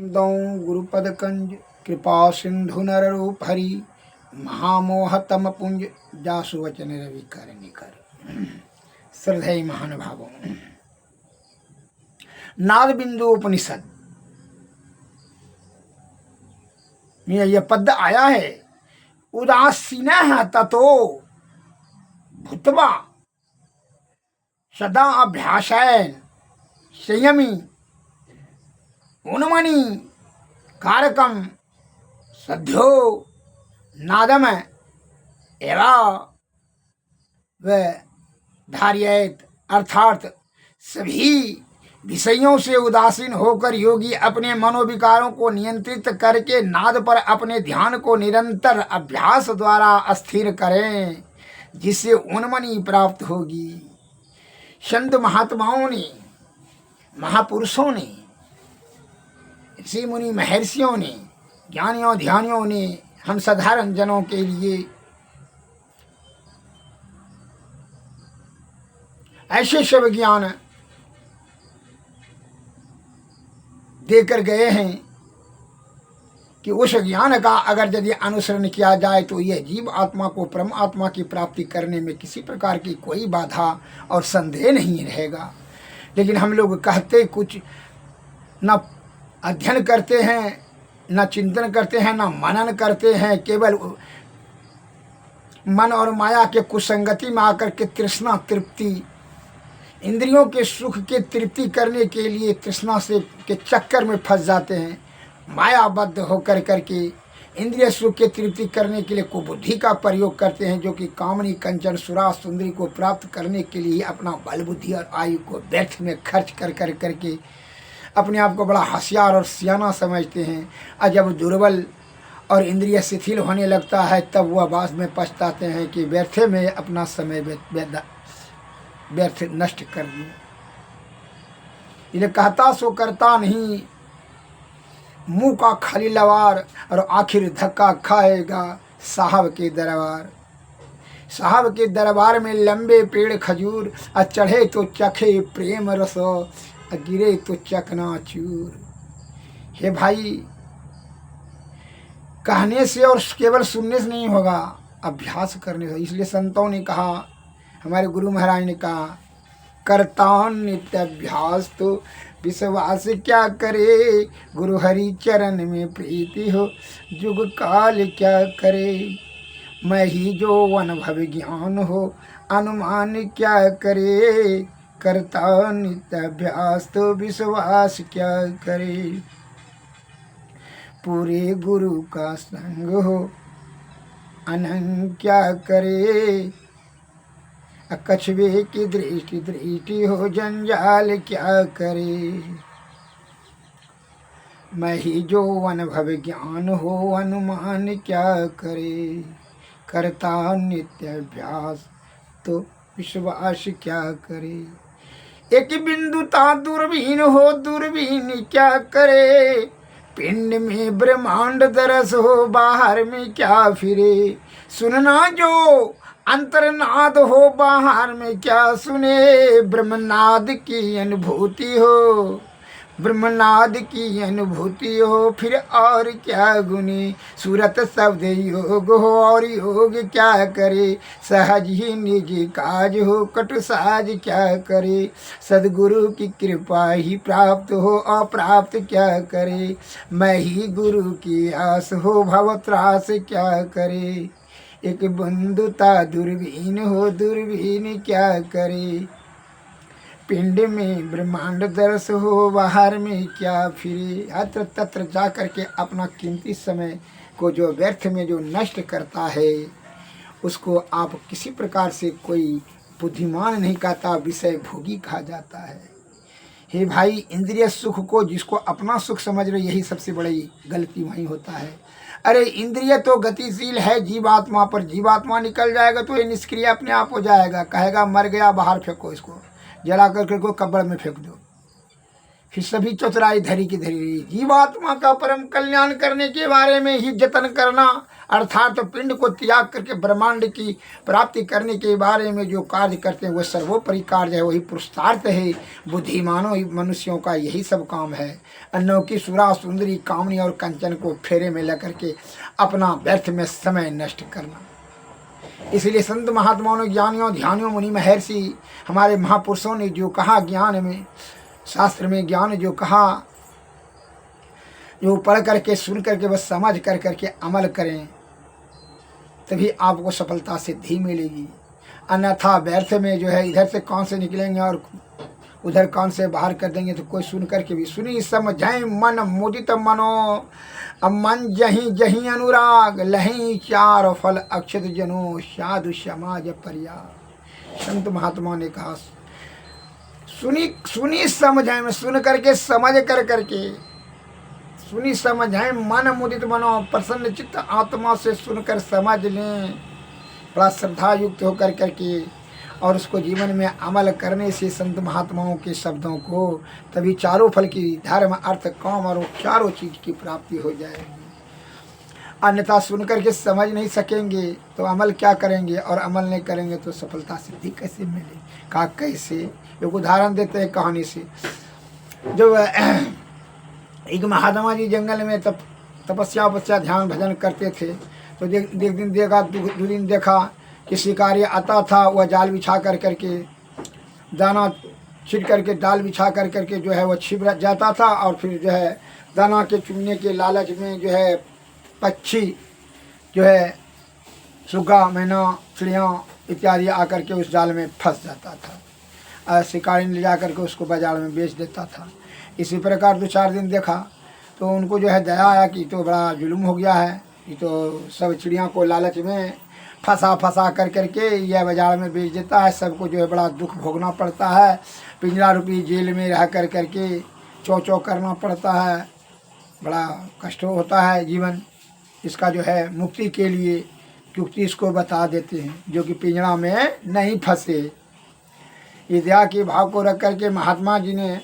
दौ गुरुपद कंज कृपा सिंधु नर रूप हरि महामोह तम पुंज जासु वचन रवि कर निकर। श्रद्धेय महानुभावों, नाद बिंदु उपनिषद में यह पद आया है, उदासीन ततो भूत्वा सदा अभ्यासेन संयमी उन्मनी कारकम सद्यो नादम एवा व धार्येत। अर्थात सभी विषयों से उदासीन होकर योगी अपने मनोविकारों को नियंत्रित करके नाद पर अपने ध्यान को निरंतर अभ्यास द्वारा स्थिर करें, जिससे उन्मनी प्राप्त होगी। संत महात्माओं ने, महापुरुषों ने, ऋषि मुनि महर्षियों ने, ज्ञानियों ध्यानियों ने हम साधारण जनों के लिए ऐसे सब ज्ञान देकर गए हैं कि उस ज्ञान का अगर यदि अनुसरण किया जाए तो यह जीव आत्मा को परमात्मा की प्राप्ति करने में किसी प्रकार की कोई बाधा और संदेह नहीं रहेगा। लेकिन हम लोग कहते कुछ, न अध्ययन करते हैं, न चिंतन करते हैं, न मनन करते हैं, केवल मन और माया के कुसंगति में आकर के तृष्णा तृप्ति, इंद्रियों के सुख के तृप्ति करने के लिए तृष्णा से के चक्कर में फंस जाते हैं। मायाबद्ध होकर करके इंद्रिय सुख के तृप्ति करने के लिए कुबुद्धि का प्रयोग करते हैं, जो कि कामनी कंचन सुरा सुंदरी को प्राप्त करने के लिए अपना बल बुद्धि और आयु को व्यर्थ में खर्च कर करके अपने आप को बड़ा होशियार और सियाना समझते हैं। और जब दुर्बल और इंद्रिय शिथिल होने लगता है तब वह बाद में पछताते हैं कि व्यर्थ में अपना समय व्यर्थ नष्ट कर दिया। इन्हें कहता सो करता नहीं, मुंह का खाली लवार, और आखिर धक्का खाएगा साहब के दरबार। साहब के दरबार में लंबे पेड़ खजूर, और चढ़े तो चखे प्रेम रस, और गिरे तो चकनाचूर। हे भाई, कहने से और केवल सुनने से नहीं होगा, अभ्यास करने से। इसलिए संतों ने कहा, हमारे गुरु महाराज ने कहा, करता नित्य अभ्यास तो विश्वास क्या करे, गुरु हरि चरण में प्रीति हो जुग काल क्या करे। मैं ही जो अनुभव ज्ञान हो अनुमान क्या करे, करता नित्य अभ्यास तो विश्वास क्या करे। पूरे गुरु का संग हो अनंग क्या करे, कछुए की दृष्टि हो जंजाल क्या करे। मैं ही जो अनुभव ज्ञान हो अनुमान क्या करे, करता नित्य अभ्यास तो विश्वास क्या करे। एक बिंदुता दूरबीन हो दूरबीन क्या करे, पिंड में ब्रह्मांड दरस हो बाहर में क्या फिरे। सुनना जो अंतरनाद हो बाहर में क्या सुने, ब्रह्मनाद की अनुभूति हो, ब्रह्मनाद की अनुभूति हो, फिर और क्या गुने। सूरत शब्द योग हो और योग क्या करे, सहज ही निजी काज हो कटु साज क्या करे। सदगुरु की कृपा ही प्राप्त हो अप्राप्त क्या करे, मैं ही गुरु की आस हो भव त्रास क्या करे। एक बंधुता दूरबीन हो दूरबीन क्या करे, पिंड में ब्रह्मांड दरस हो बाहर में क्या फिरे। अत्र तत्र जा करके अपना कीमती समय को जो व्यर्थ में जो नष्ट करता है, उसको आप किसी प्रकार से कोई बुद्धिमान नहीं कहता, विषय भोगी कहा जाता है। हे भाई, इंद्रिय सुख को जिसको अपना सुख समझ रहे, यही सबसे बड़ी गलती वहीं होता है। अरे इंद्रिय तो गतिशील है जीवात्मा पर, जीवात्मा निकल जाएगा तो ये निष्क्रिय अपने आप हो जाएगा। कहेगा मर गया, बाहर फेंको, इसको जला करके को कब्र में फेंक दो, फिर सभी चतुराई धरी की धरी रही। जीवात्मा का परम कल्याण करने के बारे में ही जतन करना, अर्थात तो पिंड को त्याग करके ब्रह्मांड की प्राप्ति करने के बारे में जो कार्य करते हैं वह सर्वोपरि कार्य है, वही पुरुषार्थ है। बुद्धिमानों मनुष्यों का यही सब काम है। अन्नों की सुरा सुंदरी कामनी और कंचन को फेरे में लेकर के अपना व्यर्थ में समय नष्ट करना। इसलिए संत महात्माओं ने, ज्ञानियों, ध्यानियों, मुनि, महर्षि, हमारे महापुरुषों ने जो कहा, ज्ञान में, शास्त्र में ज्ञान जो कहा, जो पढ़ करके सुन करके बस समझ कर करके अमल करें, तभी आपको सफलता सिद्धि मिलेगी। अन्यथा व्यर्थ में जो है इधर से कान से निकलेंगे और उधर कान से बाहर कर देंगे तो कोई सुन करके भी सुनी समझाई मन मुदित मनो, मन जही जही अनुराग लही चार फल अक्षत जनो साधु समाज पर्याग। संत महात्मा ने कहा सुनी समझाए में सुन करके समझ कर करके सुनी समझाए मन मुदित मनो, प्रसन्न चित्त आत्मा से सुनकर समझ लें, बड़ा श्रद्धा युक्त होकर करके और उसको जीवन में अमल करने से संत महात्माओं के शब्दों को तभी चारों फल की, धर्म अर्थ काम और चारों चीज की प्राप्ति हो जाएगी। अन्यथा सुनकर के समझ नहीं सकेंगे तो अमल क्या करेंगे, और अमल नहीं करेंगे तो सफलता सिद्धि कैसे मिले। कहा कैसे, एक उदाहरण देते हैं कहानी से। जो एक महात्मा जी जंगल में तपस्या ध्यान भजन करते थे, तो दो दिन देखा कि शिकारी आता था, वह जाल बिछा कर करके दाना छिड़ करके डाल बिछा कर करके जो है वह छिप जाता था, और फिर जो है दाना के चुनने के लालच में जो है पक्षी जो है सुग्गा, मैना, चिड़िया इत्यादि आकर के उस जाल में फंस जाता था। शिकारी ने ले जा करके उसको बाजार में बेच देता था। इसी प्रकार 2-4 दिन देखा तो उनको जो है दया आया कि तो बड़ा जुल्म हो गया है, ये तो सब चिड़िया को लालच में फंसा कर करके यह बाजार में बेच देता है, सबको जो है बड़ा दुख भोगना पड़ता है, पिंजरा रूपी जेल में रह कर करके चौ करना पड़ता है, बड़ा कष्ट होता है जीवन। इसका जो है मुक्ति के लिए क्योंकि इसको बता देते हैं जो कि पिंजरा में नहीं फंसे। इस दया के भाव को रख करके महात्मा जी ने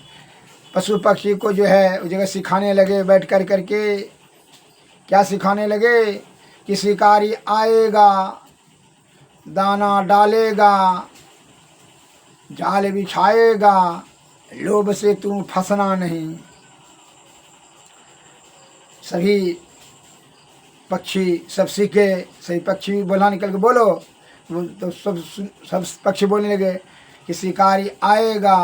पशु पक्षी को जो है उस जगह सिखाने लगे, बैठ कर करके क्या सिखाने लगे कि शिकारी आएगा, दाना डालेगा, जाल बिछाएगा, लोभ से तुम फंसना नहीं। सभी पक्षी सब सीखे, सही पक्षी भी बोला निकल के बोलो, तो सब पक्षी बोलने लगे कि शिकारी आएगा,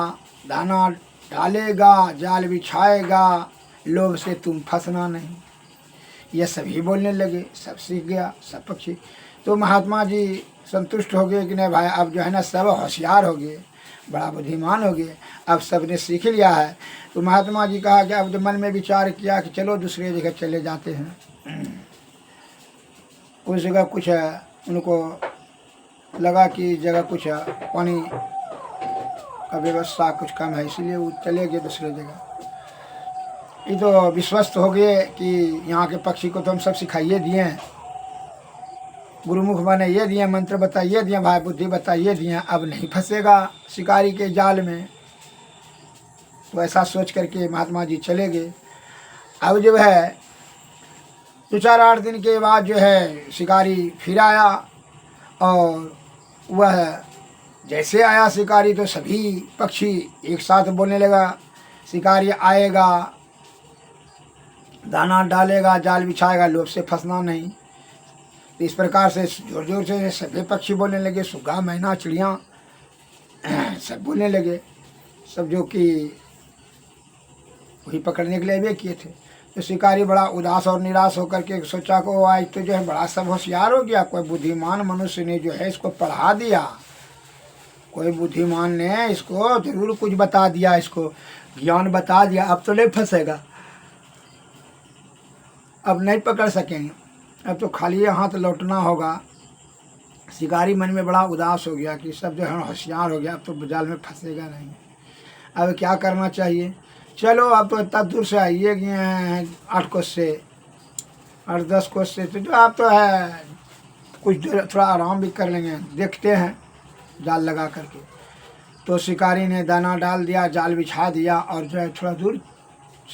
दाना डालेगा, जाल बिछाएगा, लोभ से तुम फंसना नहीं। यह सभी बोलने लगे, सब सीख गया सब पक्षी। तो महात्मा जी संतुष्ट हो गए कि नहीं भाई अब जो है ना सब होशियार हो गए, बड़ा बुद्धिमान हो गए, अब सब ने सीख लिया है। तो महात्मा जी कहा कि अब तो मन में विचार किया कि चलो दूसरे जगह चले जाते हैं। उस जगह कुछ उनको लगा कि जगह कुछ पानी का व्यवस्था कुछ कम है, इसलिए वो चले गए दूसरे जगह। ये तो विश्वस्त हो गए कि यहाँ के पक्षी को तो हम सब सिखाइए दिए हैं, गुरुमुख बने ये दिए, मंत्र बताइए दिए, भाई बुद्धि बताइए दिए, अब नहीं फंसेगा शिकारी के जाल में। तो ऐसा सोच करके महात्मा जी चले गए। अब जो है 2-4-8 दिन के बाद जो है शिकारी फिर आया, और वह जैसे आया शिकारी तो सभी पक्षी एक साथ बोलने लगा, शिकारी आएगा, दाना डालेगा, जाल बिछाएगा, लोभ से फंसना नहीं। तो इस प्रकार से जोर जोर से सभी पक्षी बोलने लगे, सुग्गा, मैना, चिड़िया सब बोलने लगे, सब जो कि वही पकड़ने के लिए वे किए थे। तो शिकारी बड़ा उदास और निराश होकर के सोचा को आज तो जो है बड़ा सब होशियार हो गया, कोई बुद्धिमान मनुष्य ने जो है इसको पढ़ा दिया, कोई बुद्धिमान ने इसको जरूर कुछ बता दिया, इसको ज्ञान बता दिया, अब तो नहीं फंसेगा, अब नहीं पकड़ सकेंगे, अब तो खाली हाथ लौटना होगा। शिकारी मन में बड़ा उदास हो गया कि सब जो है होशियार हो गया, अब तो जाल में फंसेगा नहीं, अब क्या करना चाहिए। चलो अब तो इतना दूर से आइए गए हैं 8 कोस से 8-10 कोस से, तो आप तो है कुछ देर थोड़ा आराम भी कर लेंगे, देखते हैं जाल लगा करके। तो शिकारी ने दाना डाल दिया, जाल बिछा दिया और जो है थोड़ा दूर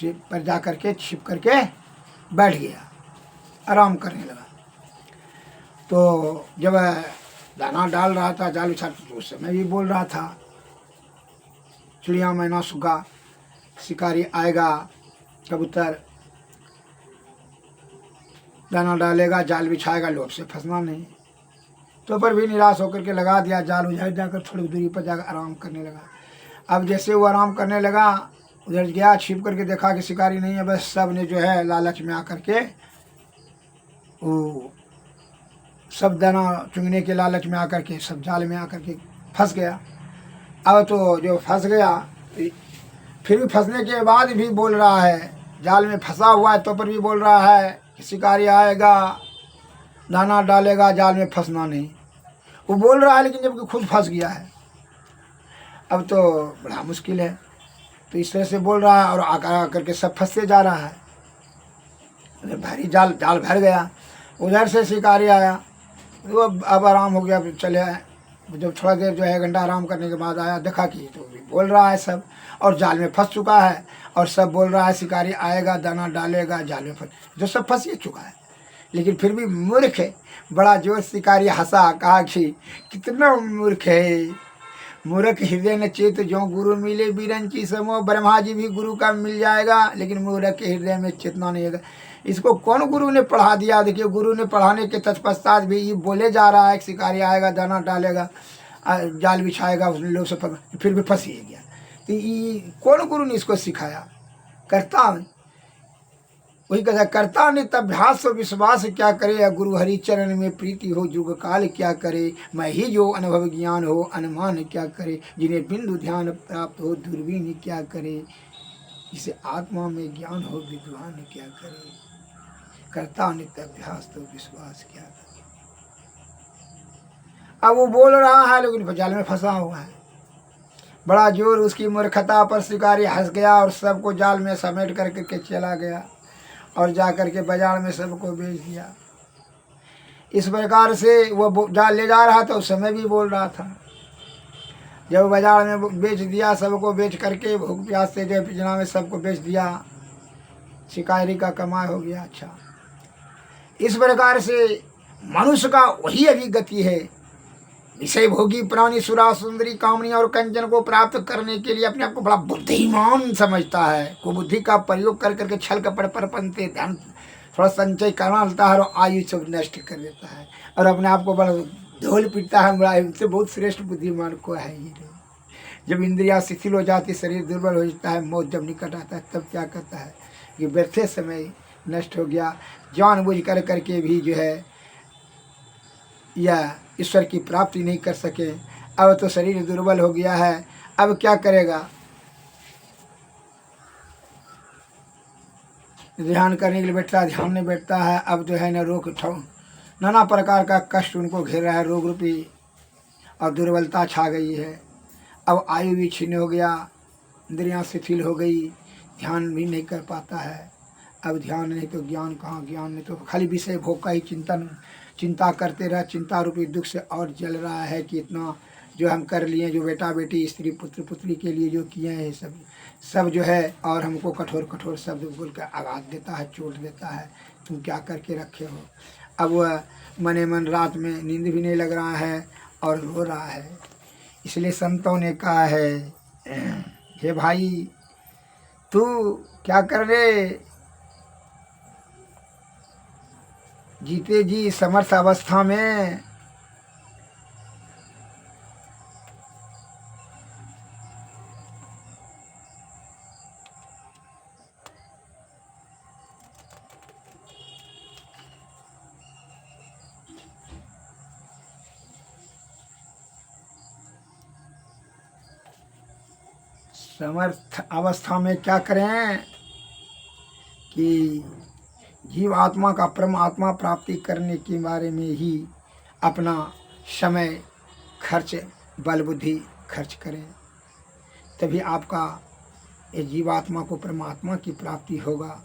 पर जा करके छिप करके बैठ गया, आराम करने लगा। तो जब दाना डाल रहा था, जाल बिछा, तो उस समय भी बोल रहा था, चिड़िया मैना सुगा, शिकारी आएगा, कबूतर दाना डालेगा, जाल बिछाएगा, लोभ से फंसना नहीं। तो पर भी निराश होकर के लगा दिया जाल, उधर जाकर थोड़ी दूरी पर जाकर आराम करने लगा। अब जैसे वो आराम करने लगा, उधर गया, छिप करके देखा कि शिकारी नहीं है, बस सब ने जो है लालच में आकर के वो सब दाना चुगने के लालच में आकर के सब जाल में आकर के फंस गया। अब तो जो फंस गया, फिर भी फंसने के बाद भी बोल रहा है, जाल में फंसा हुआ है तो पर भी बोल रहा है कि शिकारी आएगा, दाना डालेगा, जाल में फंसना नहीं। वो बोल रहा है लेकिन जबकि खुद फंस गया है। अब तो बड़ा मुश्किल है। तो इस तरह से बोल रहा है और आकर के सब फंसते जा रहा है। भारी जाल भर गया। उधर से शिकारी आया, वो अब आराम हो गया, चले आए। जब थोड़ा देर जो है घंटा आराम करने के बाद आया, देखा कि तो भी बोल रहा है सब, और जाल में फंस चुका है, और सब बोल रहा है शिकारी आएगा, दाना डालेगा, जाल में फंस, जो सब फंस ही चुका है। लेकिन फिर भी मूर्ख है। बड़ा जोर शिकारी हंसा, कहा कि कितना मूर्ख है, मूर्ख हृदय न चेत जो गुरु मिले बिरंची समो। ब्रह्मा जी भी गुरु का मिल जाएगा, लेकिन मूर्ख के हृदय में चेतना नहीं है। इसको कौन गुरु ने पढ़ा दिया? देखिए, गुरु ने पढ़ाने के तत्पश्चात भी ये बोले जा रहा है कि शिकारी आएगा, दाना डालेगा, जाल बिछाएगा, उसने लोग से फिर भी फंस ही गया। तो ये कौन गुरु ने इसको सिखाया? करता वही कहता, करता नित्य अभ्यास और विश्वास क्या करे, गुरु हरि चरण में प्रीति हो, युग काल क्या करे, मैं ही जो अनुभव ज्ञान हो, अनुमान क्या करे, जिन्हें बिंदु ध्यान प्राप्त हो, दूरबीन क्या करे, जिसे आत्मा में ज्ञान हो, विद्वान क्या करे, करता नित्य अभ्यास तो विश्वास क्या करे। अब वो बोल रहा है लेकिन जाल में फंसा हुआ है। बड़ा जोर उसकी मूर्खता पर शिकारी हंस गया और सबको जाल में समेट करके चला गया और जाकर के बाजार में सबको बेच दिया। इस प्रकार से वो जाल ले जा रहा था, उस समय भी बोल रहा था। जब बाजार में बेच दिया, सबको बेच करके भूख प्यास से जो पिंजरा में सबको बेच दिया, शिकारी का कमाई हो गया। अच्छा, इस प्रकार से मनुष्य का वही अभिगति है। विषय भोगी प्राणी सुरा सुंदरी कामनी और कंचन को प्राप्त करने के लिए अपने आप को बड़ा बुद्धिमान समझता है। को बुद्धि का प्रयोग कर करके छल कपट परपंते ध्यान थोड़ा संचय करना लगता है और आयु सब नष्ट कर देता है और अपने आप को बड़ा ढोल पीटता है। बड़ा इनसे बहुत श्रेष्ठ बुद्धिमान को है ये। जब इंद्रिया शिथिल हो जाती, शरीर दुर्बल हो जाता है, मौत जब निकट आता है, तब क्या करता है कि व्यर्थ समय नष्ट हो गया, जानबूझ कर करके भी जो है या ईश्वर की प्राप्ति नहीं कर सके। अब तो शरीर दुर्बल हो गया है, अब क्या करेगा? ध्यान करने के लिए बैठता है, ध्यान नहीं बैठता है। अब जो है ना रोग नाना प्रकार का कष्ट उनको घेर रहा है, रोग रूपी और दुर्बलता छा गई है। अब आयु भी छीन हो गया, इंद्रियां शिथिल हो गई, ध्यान भी नहीं कर पाता है। अब ध्यान नहीं तो ज्ञान कहाँ, ज्ञान नहीं तो खाली विषय भोग का ही चिंता करते रह। चिंता रूपी दुख से और जल रहा है कि इतना जो हम कर लिए, जो बेटा बेटी स्त्री पुत्र पुत्री के लिए जो किए हैं सब जो है, और हमको कठोर कठोर शब्द बोल कर आघात देता है, चोट देता है। तुम क्या करके रखे हो? अब वह मने मन रात में नींद भी नहीं लग रहा है और रो रहा है। इसलिए संतों ने कहा है, हे भाई तू क्या कर रहे? जीते जी समर्थ अवस्था में समर्थ अवस्था में क्या करें कि जीव आत्मा का परमात्मा प्राप्ति करने के बारे में ही अपना समय खर्च, बल बुद्धि खर्च करें, तभी आपका ये जीवात्मा को परमात्मा की प्राप्ति होगा।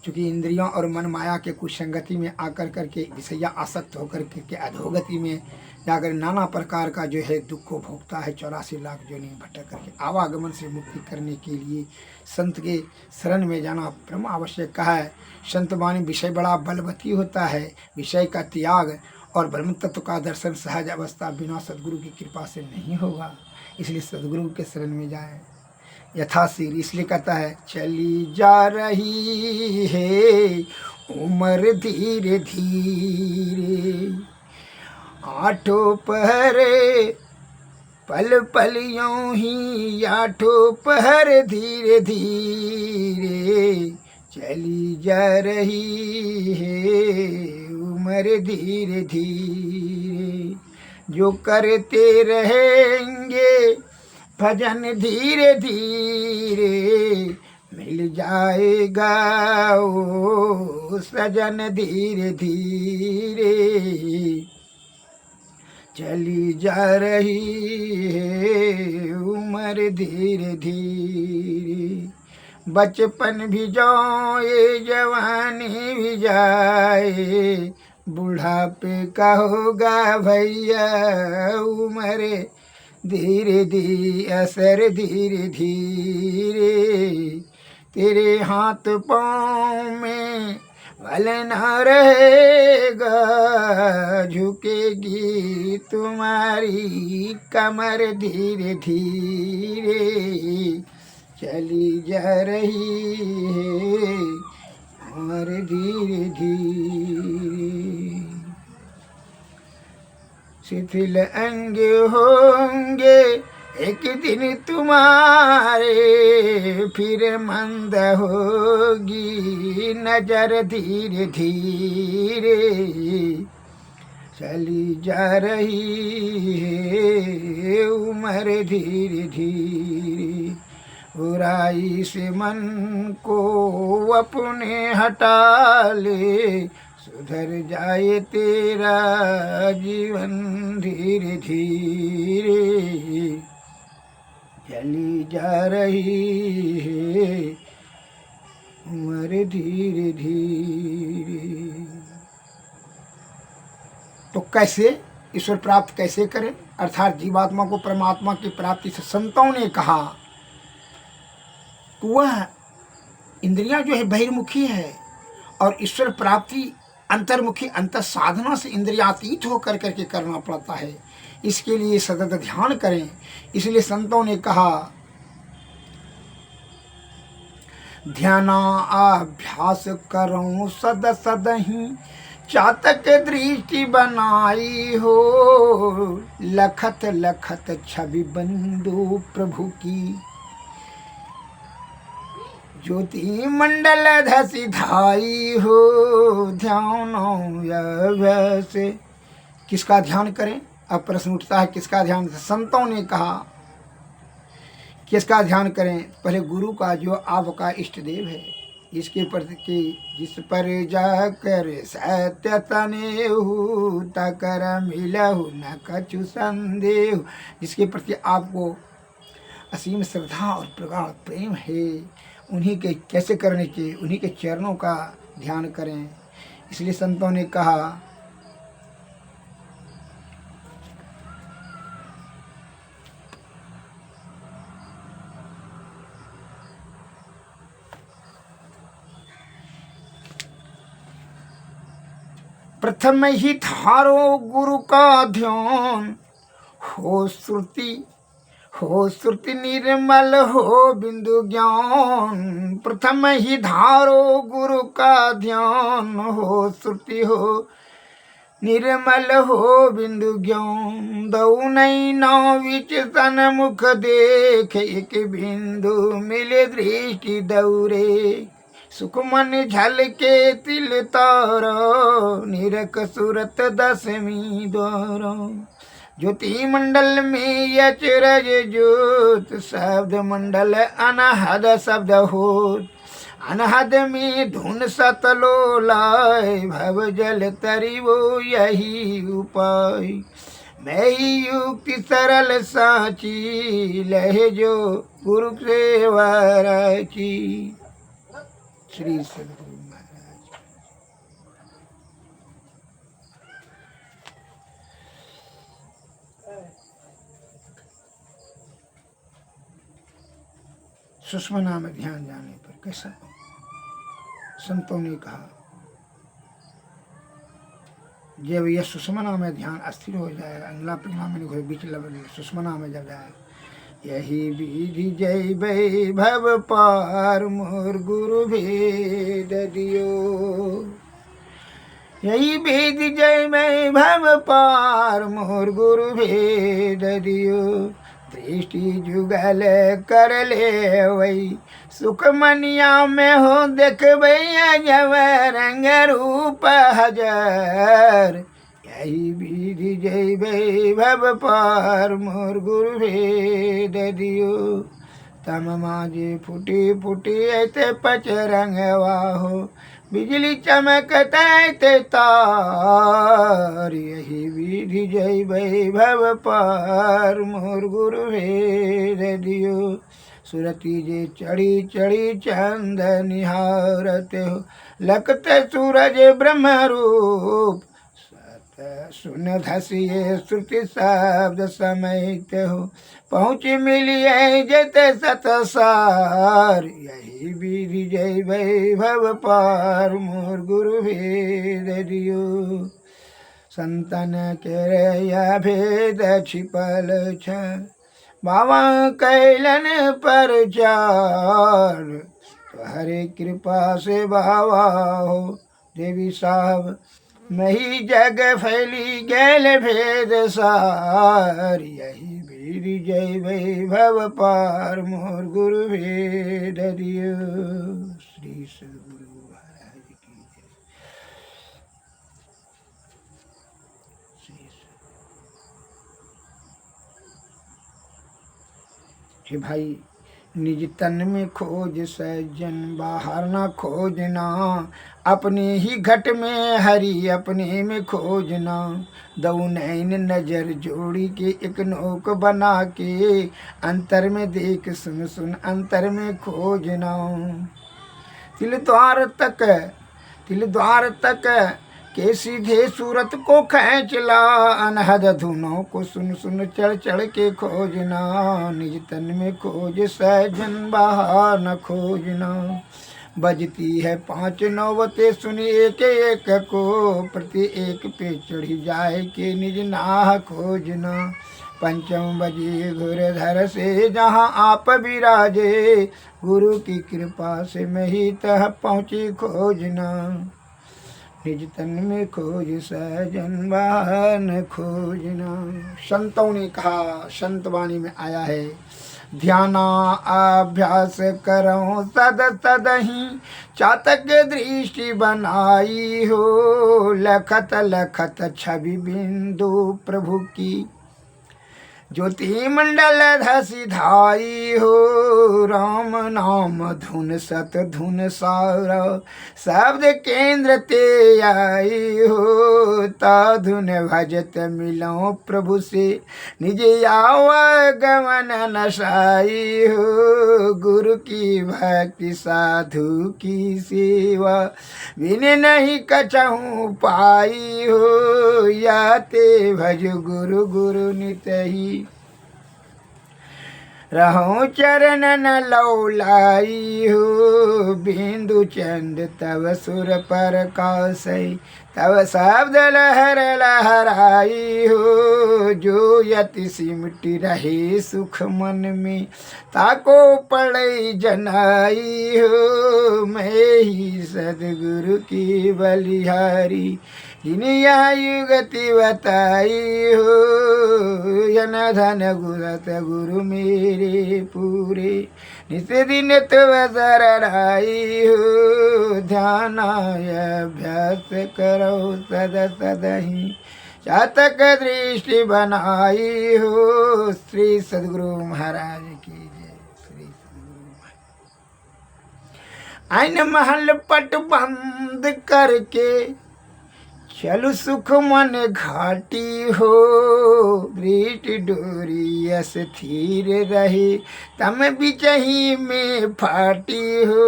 चूँकि इंद्रियों और मन माया के कुछ संगति में आकर करके विषया आसक्त होकर के अधोगति में जाकर नाना प्रकार का जो है दुख को भोगता है। 84 लाख जोनि भटक करके आवागमन से मुक्ति करने के लिए संत के शरण में जाना परम आवश्यक कहा है। संत वाणी विषय बड़ा बलवती होता है। विषय का त्याग और ब्रह्म तत्व का दर्शन सहज अवस्था बिना सदगुरु की कृपा से नहीं होगा। इसलिए सदगुरु के शरण में जाएं यथाशीर। इसलिए कहता है चली जा रही है उम्र धीरे धीरे, आठों पहरे पल पल यूं ही, आठों पहर धीरे धीरे चली जा रही है उम्र धीरे धीरे। जो करते रहेंगे भजन धीरे धीरे, मिल जाएगा ओ सजन धीरे धीरे। चली जा रही है उम्र धीरे धीरे, बचपन भी जाए जवानी भी जाए, बुढ़ापे का होगा भैया उम्र धीरे धीरे असर धीरे धीरे। तेरे हाथ पाँव में बल न रहेगा, झुकेगी तुम्हारी कमर धीरे धीरे। चली जा रही है उम्र धीरे धीरे, शिथिल अंग होंगे एक दिन तुम्हारे, फिर मंद होगी नजर धीरे धीरे। चली जा रही है उम्र धीरे धीरे, बुराई से मन को अपने हटा ले, सुधर जाए तेरा जीवन धीरे धीरे। चली जा रही है उम्र धीरे धीरे। तो कैसे ईश्वर प्राप्त कैसे करें, अर्थात जीवात्मा को परमात्मा की प्राप्ति से संतों ने कहा तो वह इंद्रियां जो है बहिर्मुखी है और ईश्वर प्राप्ति अंतर्मुखी अंतर साधना से इंद्रियातीत होकर करके करना पड़ता है। इसके लिए सतत ध्यान करें। इसलिए संतों ने कहा ध्यानाभ्यास करो सद सदहि, चातक दृष्टि बनाई हो, लखत लखत छवि बंदो प्रभु की, ज्योति मंडल धसी धाई हो। ध्यान से किसका ध्यान करें? अब प्रश्न उठता है किसका ध्यान? संतों ने कहा किसका ध्यान करें? पहले गुरु का, जो आपका इष्ट देव है, इसके प्रति कि जिस पर जाकर सत्य तनेहु, तकर मिलहु न कछु संदेह, जिसके प्रति आपको असीम श्रद्धा और प्रगाढ़ प्रेम है, उन्हीं के कैसे करने के, उन्हीं के चरणों का ध्यान करें। इसलिए संतों ने कहा प्रथम ही धारो गुरु का ध्यान, हो श्रुति निर्मल हो बिंदु ज्ञान। प्रथम ही धारो गुरु का ध्यान, हो श्रुति हो निर्मल हो बिंदु ज्ञान। दऊ नैना विच सन्मुख देख, एक बिंदु मिले दृष्टि दौरे। सुख मन झलके तिल तारो, निरख सूरत दसवीं द्वारा। ज्योति मंडल में अचरज ज्योत, शब्द मंडल अनहद शब्द होत। अनहद में धुन सतलोलाय, भव जल तरी वो यही उपाय। मैं ही युक्ति सरल साची, लह जो गुरु सेवा राची। श्री सद्गुरु। सुषमना में ध्यान जाने पर कैसा? संतों ने कहा जब यह सुषमना में ध्यान अस्थिर हो जाएगा, अंगला पिंगला में नहीं, बीच सुषमना में जब जाए, यही विधि जय वैभव पार मोर गुरु भेद दियो। यही विधि जय वैभव पार मोर गुरु भेद दियो। दृष्टि जुगल कर ले वही सुखमनिया में हो देख जब रंग रूप हजार। यही विधि जय वैभव पार मोर गुरु भेद दियो। तम माजे फुटी फुटी ऐते पच रंगवा हो, बिजली चमकते तार। यही विधि जय वैभव पार मोर गुरु भेद दियो। सुरती जे चढ़ी चढ़ी चंद निहारते हो, लखते सूरज ब्रह्म रूप। सत सुन धसिए श्रुति शब्द समयते हो, पहुँच मिलिए जते सतसार। यही विधि जय वैभव पार मोर गुरु भेद दियो। संतन के यह भेद छिपल छ, बाबा कैलन प्रचार। हरे कृपा से बाबा हो देवी साहब, नहीं जग फैली गैल भेद सार। यही विधि जय वैभव पार मोर गुरु भेद दियो। श्री सद्गुरु महाराज की जय। हे भाई, निज तन में खोज सज्जन, बाहर ना खोजना। अपने ही घट में हरि अपने में खोजना। दो नैन नजर जोड़ी के एक नोक बना के, अंतर में देख सुन सुन अंतर में खोजना। तिल द्वार तक के सीधे सूरत को खींच ला, अनहद धुनों को सुन सुन चढ़ चढ़ के खोजना। निज तन में खोज सजन, बाहर न खोजना। बजती है 5 नौबतें सुन एक एक को, प्रति एक पे चढ़ी जाए के निज नाह खोजना। पंचम बजे घुरधर से जहाँ आप विराजे, गुरु की कृपा से मैं ही तह पहुँची खोजना। निज तन में खोज सजन, बाहर न खोजना। संतों ने कहा, संत वाणी में आया है, ध्याना अभ्यास करो सद सदहि, चातक दृष्टि बनाई हो। लखत लखत छवि बिंदु प्रभु की, ज्योति मंडल धसि धाई हो। राम नाम धुन सत धुन सारा, शब्द केंद्र ते आई हो। ता धुन भजत मिलो प्रभु से, निज आवागमन नशाई हो। गुरु की भक्ति साधु की सेवा, बिन नहीं कछहु पाई हो। या ते भज गुरु गुरु नित ही, रहो चरण न लौलाई हो। बिंदु चंद तव सुर पर कासई, तव शब्द लहर लहराई हो। जो यति सिमटी रहे सुख मन में, ताको पड़ई जनाई हो। मैं ही सदगुरु की बलिहारी, जिनिया युगति बताई हो। यन धन गुरत गुरु मेरे पूरे, नित दिन तव शरणाई हो। ध्यानाय अभ्यास करो सद सदहि, चातक दृष्टि बनाई हो। श्री सद्गुरु महाराज की जय। श्री सद्गुरु महाराज। आइन महल पट बंद करके, चलु सुख मन घाटी हो, दृष्टि डोरी अस्थिर रहे, तम बिचही में फाटी हो,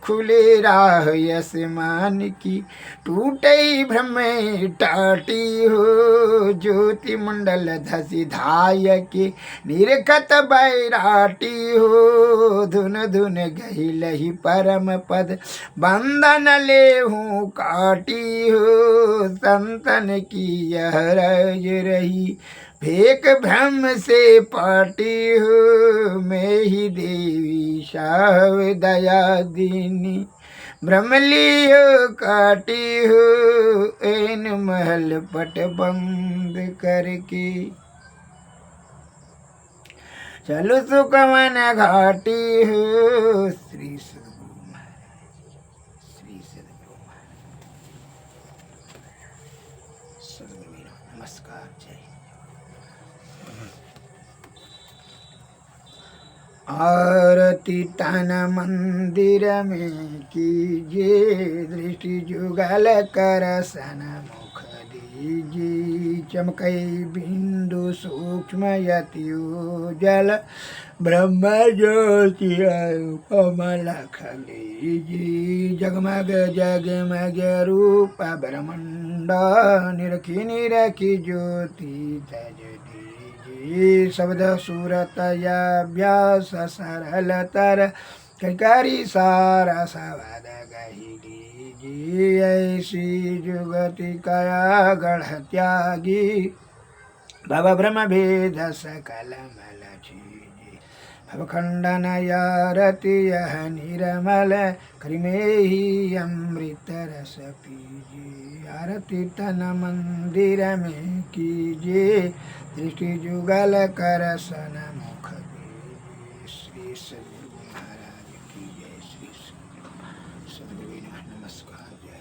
खुले राह आसमान की, टूटे भ्रम टाटी हो, ज्योति मंडल धसी धाय के, निरखत बैराटी हो, धुन धुन गही लही परम पद, बंधन ले हूँ काटी हो, संतन की यह रज रही, भेक भ्रम से पाटी हो, मैं ही देवी शाव दया दीनी, भ्रमलियो काटी हो, एन महल पट बंद करके, चलो सुखवन घाटी हो। श्री सद्गुरु महाराज, श्री सद्गुरु महाराज, सद्गुरु नमस्कार, जय। आरती तन मंदिर में कीजिए, दृष्टि जुगल कर सन मुख दीजिए, चमकई बिंदु सूक्ष्म यति उजल, ब्रह्म ज्योति कमल खलीजी, जगमग जगमग रूप ब्रह्मंड, निरखी निरखी ज्योति तज दीजी, शब्द सूरत अभ्यास सरलतर, करी सारा सवाद गही दीजी, ऐसी जुगति कया गढ़ त्यागी, भव भ्रम भेद सकल मल छीजी, भवखंडन यारति यह निरमल, करिमे ही अमृत रस पीजी, आरती तन मंदिर में कीजिए, दृष्टि जुगल कर सन मुख दीजिए। श्री सद्गुरु महाराज की जय। श्री सद्गुरु नमस्कार, जय।